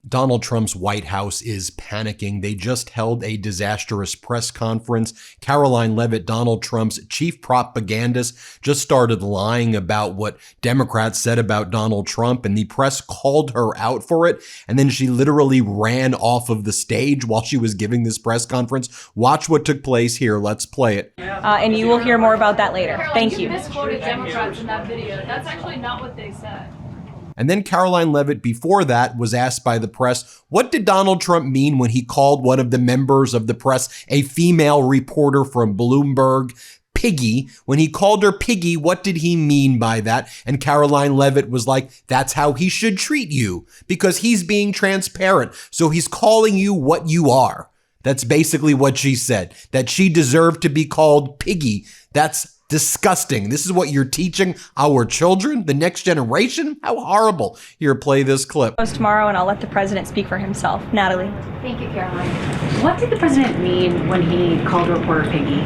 Donald Trump's White House is panicking. They just held a disastrous press conference. Karoline Leavitt, Donald Trump's chief propagandist, just started lying about what Democrats said about Donald Trump, and the press called her out for it. And then she literally ran off of the stage while she was giving this press conference. Watch what took place here. Let's play it. And you will hear more about that later. Thank you. You misquoted Democrats in that video. That's actually not what they said. And then Karoline Leavitt, before that, was asked by the press, what did Donald Trump mean when he called one of the members of the press, a female reporter from Bloomberg, piggy? When he called her piggy, what did he mean by that? And Karoline Leavitt was like, that's how he should treat you, because he's being transparent. So he's calling you what you are. That's basically what she said, that she deserved to be called piggy. That's disgusting. This is what you're teaching our children, the next generation? How horrible. Here, play this clip. Tomorrow, and I'll let the president speak for himself. Natalie. Thank you, Caroline. What did the president mean when he called a reporter piggy?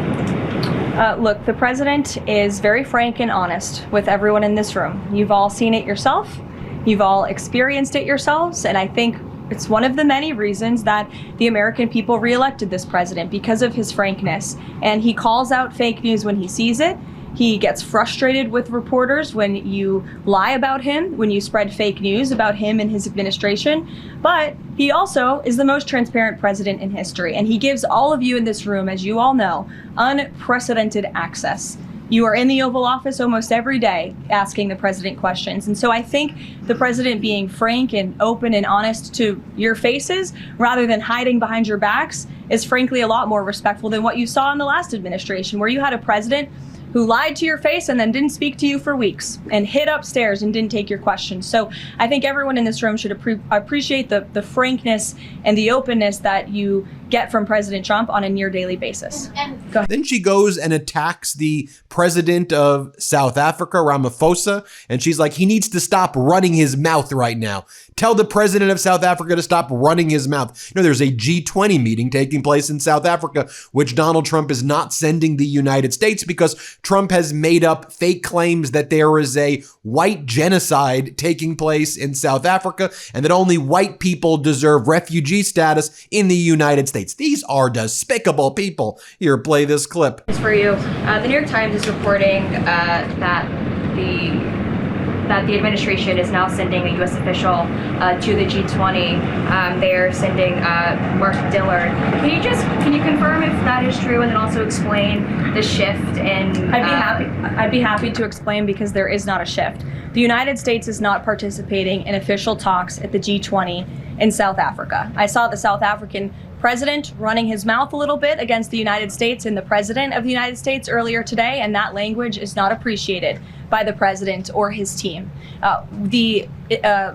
Look, the president is very frank and honest with everyone in this room. You've all seen it yourself. You've all experienced it yourselves, and I think it's one of the many reasons that the American people reelected this president, because of his frankness. And he calls out fake news when he sees it. He gets frustrated with reporters when you lie about him, when you spread fake news about him and his administration. But he also is the most transparent president in history. And he gives all of you in this room, as you all know, unprecedented access. You are in the Oval Office almost every day asking the president questions. And so I think the president being frank and open and honest to your faces rather than hiding behind your backs is frankly a lot more respectful than what you saw in the last administration, where you had a president who lied to your face and then didn't speak to you for weeks and hid upstairs and didn't take your questions. So I think everyone in this room should appreciate the frankness and the openness that you get from President Trump on a near daily basis. Go ahead. Then she goes and attacks the president of South Africa, Ramaphosa, and she's like, he needs to stop running his mouth right now. Tell the president of South Africa to stop running his mouth. You know, there's a G20 meeting taking place in South Africa, which Donald Trump is not sending the United States because Trump has made up fake claims that there is a white genocide taking place in South Africa and that only white people deserve refugee status in the United States. These are despicable people. Here, play this clip. It's for you. The New York Times is reporting that the administration is now sending a U.S. official to the G20. They are sending Mark Dillard. Can you confirm if that is true, and then also explain the shift in? I'd be happy to explain, because there is not a shift. The United States is not participating in official talks at the G20 in South Africa. I saw the South African president running his mouth a little bit against the United States and the president of the United States earlier today, and that language is not appreciated by the president or his team. The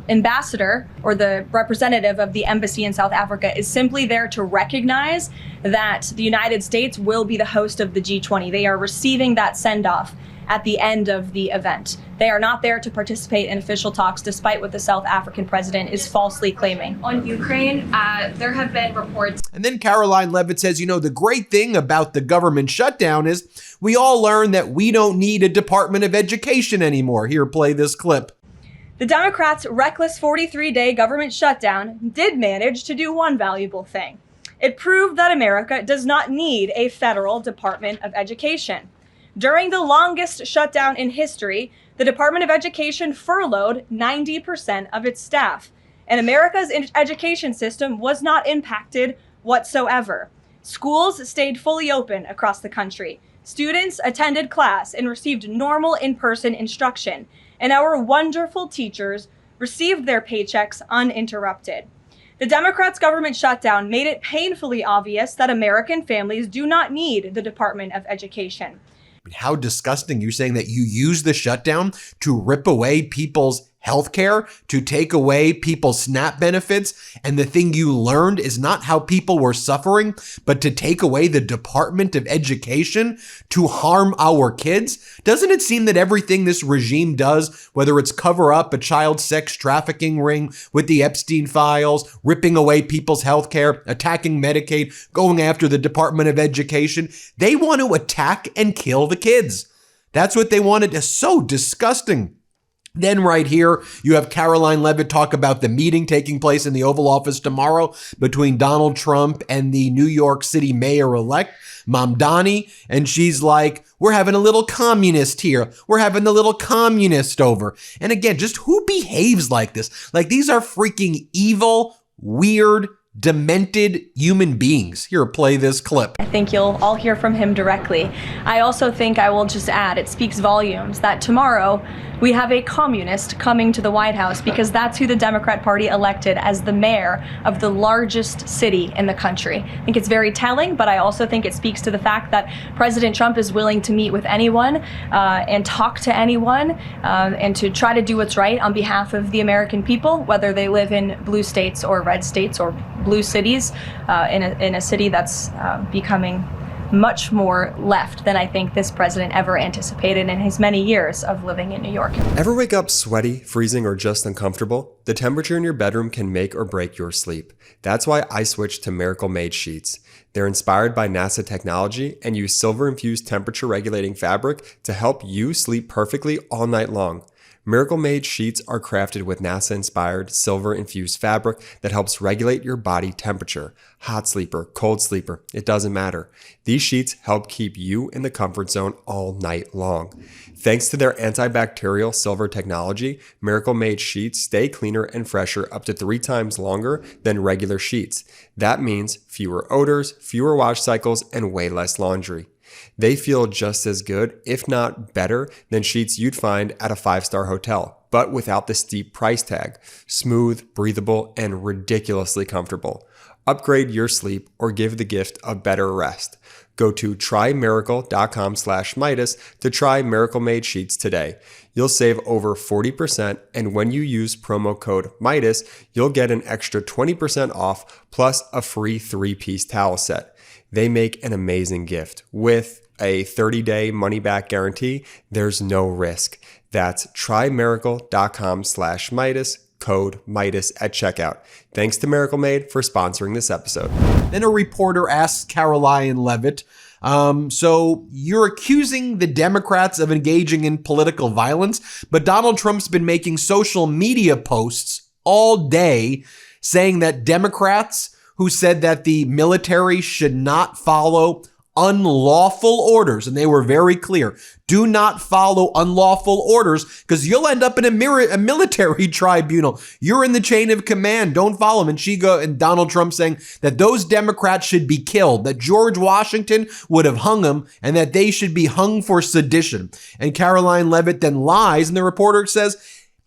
ambassador or the representative of the embassy in South Africa is simply there to recognize that the United States will be the host of the G20. They are receiving that send-off at the end of the event. They are not there to participate in official talks, despite what the South African president is falsely claiming. On Ukraine, there have been reports. And then Karoline Leavitt says, you know, the great thing about the government shutdown is we all learned that we don't need a Department of Education anymore. Here, play this clip. The Democrats' reckless 43-day government shutdown did manage to do one valuable thing. It proved that America does not need a federal Department of Education. During the longest shutdown in history, the Department of Education furloughed 90% of its staff, and America's education system was not impacted whatsoever. Schools stayed fully open across the country. Students attended class and received normal in-person instruction, and our wonderful teachers received their paychecks uninterrupted. The Democrats' government shutdown made it painfully obvious that American families do not need the Department of Education. How disgusting. You're saying that you use the shutdown to rip away people's healthcare, to take away people's SNAP benefits, and the thing you learned is not how people were suffering, but to take away the Department of Education to harm our kids? Doesn't it seem that everything this regime does, whether it's cover up a child sex trafficking ring with the Epstein files, ripping away people's healthcare, attacking Medicaid, going after the Department of Education, they want to attack and kill the kids. That's what they wanted. It's so disgusting. Then right here, you have Karoline Leavitt talk about the meeting taking place in the Oval Office tomorrow between Donald Trump and the New York City mayor-elect, Mamdani. And she's like, we're having a little communist here. We're having a little communist over. And again, just who behaves like this? Like, these are freaking evil, weird, demented human beings. Here, play this clip. I think you'll all hear from him directly. I also think I will just add, it speaks volumes that tomorrow we have a communist coming to the White House, because that's who the Democrat Party elected as the mayor of the largest city in the country. I think it's very telling, but I also think it speaks to the fact that President Trump is willing to meet with anyone and talk to anyone and to try to do what's right on behalf of the American people, whether they live in blue states or red states or blue cities, in a city that's becoming much more left than I think this president ever anticipated in his many years of living in New York. Ever wake up sweaty, freezing, or just uncomfortable? The temperature in your bedroom can make or break your sleep. That's why I switched to Miracle Made sheets. They're inspired by NASA technology and use silver-infused temperature-regulating fabric to help you sleep perfectly all night long. Miracle Made sheets are crafted with NASA-inspired, silver-infused fabric that helps regulate your body temperature. Hot sleeper, cold sleeper, it doesn't matter. These sheets help keep you in the comfort zone all night long. Thanks to their antibacterial silver technology, Miracle Made sheets stay cleaner and fresher up to 3 times longer than regular sheets. That means fewer odors, fewer wash cycles, and way less laundry. They feel just as good, if not better, than sheets you'd find at a 5-star hotel, but without the steep price tag. Smooth, breathable, and ridiculously comfortable. Upgrade your sleep or give the gift of better rest. Go to trymiracle.com/Meidas to try Miracle Made sheets today. You'll save over 40%, and when you use promo code Meidas, you'll get an extra 20% off plus a free 3-piece towel set. They make an amazing gift. With a 30-day money-back guarantee, there's no risk. That's trymiracle.com/Meidas, code Meidas at checkout. Thanks to Miracle Made for sponsoring this episode. Then a reporter asks Karoline Leavitt, so you're accusing the Democrats of engaging in political violence, but Donald Trump's been making social media posts all day saying that Democrats who said that the military should not follow unlawful orders, and they were very clear, do not follow unlawful orders because you'll end up in a military tribunal. You're in the chain of command. Don't follow them. And Donald Trump saying that those Democrats should be killed, that George Washington would have hung them, and that they should be hung for sedition. And Karoline Leavitt then lies, and the reporter says,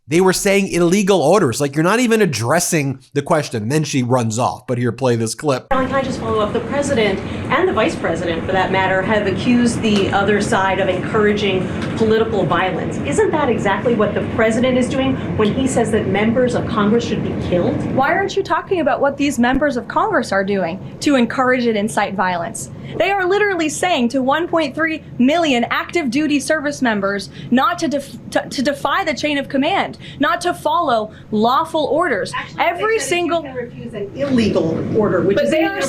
they were saying illegal orders, like you're not even addressing the question. And then she runs off. But here, play this clip. Can I just follow up? The president and the vice president, for that matter, have accused the other side of encouraging political violence. Isn't that exactly what the president is doing when he says that members of Congress should be killed? Why aren't you talking about what these members of Congress are doing to encourage and incite violence? They are literally saying to 1.3 million active duty service members not to defy the chain of command, not to follow lawful orders. Actually, every single can refuse an illegal order, which is they're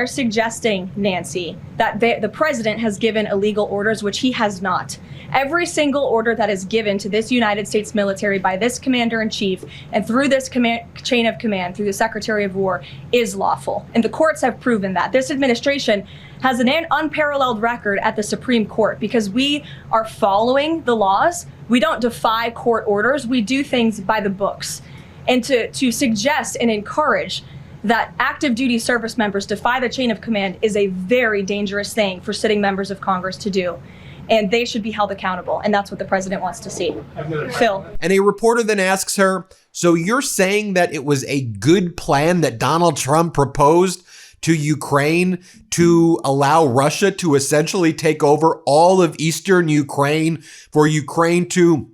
suggesting, Nancy, that the president has given illegal orders, which he has not. Every single order that is given to this United States military by this commander-in-chief and through this chain of command, through the Secretary of War, is lawful. And the courts have proven that. This administration has an unparalleled record at the Supreme Court because we are following the laws. We don't defy court orders. We do things by the books. And to suggest and encourage that active duty service members defy the chain of command is a very dangerous thing for sitting members of Congress to do. And they should be held accountable. And that's what the president wants to see. Phil. And a reporter then asks her, so you're saying that it was a good plan that Donald Trump proposed to Ukraine to allow Russia to essentially take over all of eastern Ukraine, for Ukraine to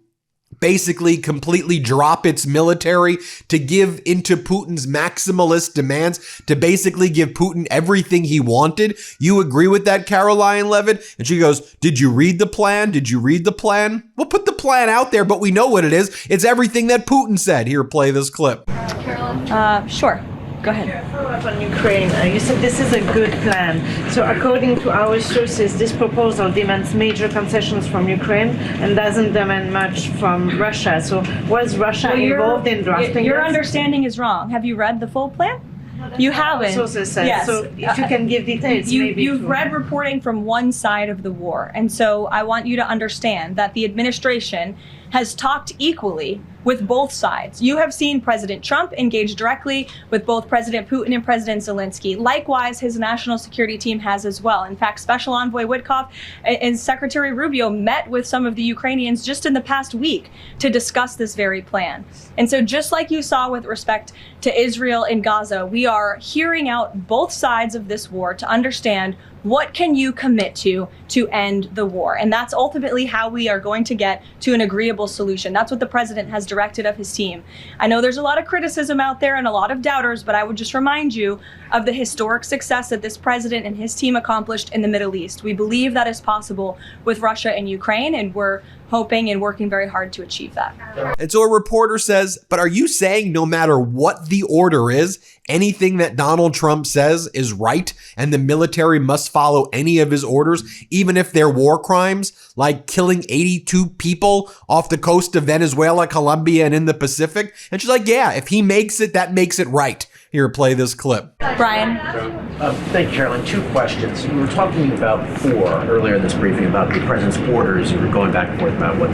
basically completely drop its military, to give into Putin's maximalist demands, to basically give Putin everything he wanted? You agree with that, Karoline Leavitt? And she goes, did you read the plan? Did you read the plan? We'll put the plan out there, but we know what it is. It's everything that Putin said. Here, play this clip. Karoline? Sure. Go ahead. Follow up on Ukraine. You said this is a good plan. So according to our sources, this proposal demands major concessions from Ukraine and doesn't demand much from Russia. So was Russia involved in drafting Your this? understanding is wrong. Have you read the full plan? You haven't. Sources said. Yes. So if you can give details, maybe. You've read reporting from one side of the war. And so I want you to understand that the administration has talked equally with both sides. You have seen President Trump engage directly with both President Putin and President Zelensky. Likewise, his national security team has as well. In fact, Special Envoy Witkoff and Secretary Rubio met with some of the Ukrainians just in the past week to discuss this very plan. And so just like you saw with respect to Israel and Gaza, we are hearing out both sides of this war to understand what can you commit to end the war? And that's ultimately how we are going to get to an agreeable solution. That's what the president has directed of his team. I know there's a lot of criticism out there and a lot of doubters, but I would just remind you of the historic success that this president and his team accomplished in the Middle East. We believe that is possible with Russia and Ukraine, and we're hoping and working very hard to achieve that. And so a reporter says, but are you saying no matter what the order is, anything that Donald Trump says is right and the military must follow any of his orders, even if they're war crimes, like killing 82 people off the coast of Venezuela, Colombia, and in the Pacific? And she's like, yeah, if he makes it, that makes it right. Here, play this clip. Brian. Thank you, Caroline. Two questions. We were talking about before, earlier in this briefing, about the president's orders. You were going back and forth about what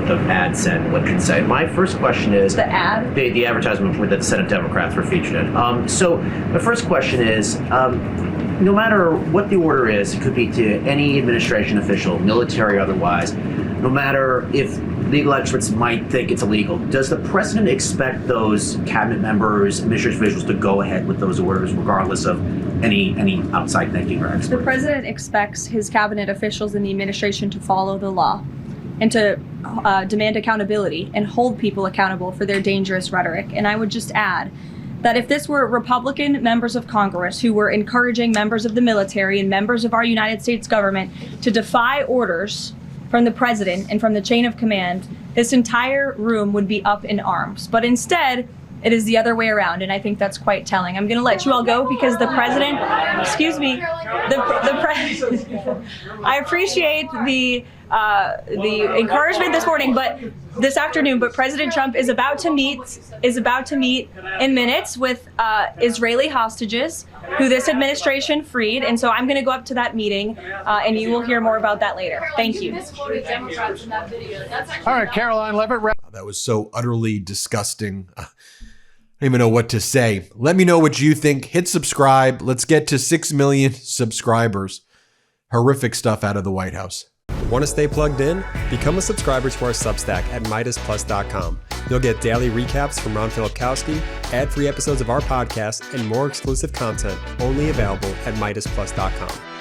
the ad said and what it didn't say. My first question is... The ad? The advertisement that the Senate Democrats were featured in. So the first question is, no matter what the order is, it could be to any administration official, military or otherwise, no matter if legal experts might think it's illegal, does the president expect those cabinet members, administration officials to go ahead with those orders regardless of any outside thinking or experts? The president expects his cabinet officials and the administration to follow the law and to demand accountability and hold people accountable for their dangerous rhetoric. And I would just add that if this were Republican members of Congress who were encouraging members of the military and members of our United States government to defy orders from the president and from the chain of command, this entire room would be up in arms. But instead, it is the other way around, and I think that's quite telling. I'm going to let you all go because the president, excuse me, the president, I appreciate the encouragement this morning, but this afternoon, but President Trump is about to meet in minutes with Israeli hostages who this administration freed, and so I'm going to go up to that meeting, and you will hear more about that later. Thank you. All right, Karoline Leavitt. That was so utterly disgusting. I don't even know what to say. Let me know what you think. Hit subscribe. Let's get to 6 million subscribers. Horrific stuff out of the White House. Want to stay plugged in? Become a subscriber to our Substack at MeidasPlus.com. You'll get daily recaps from Ron Filipkowski, ad-free episodes of our podcast, and more exclusive content only available at MeidasPlus.com.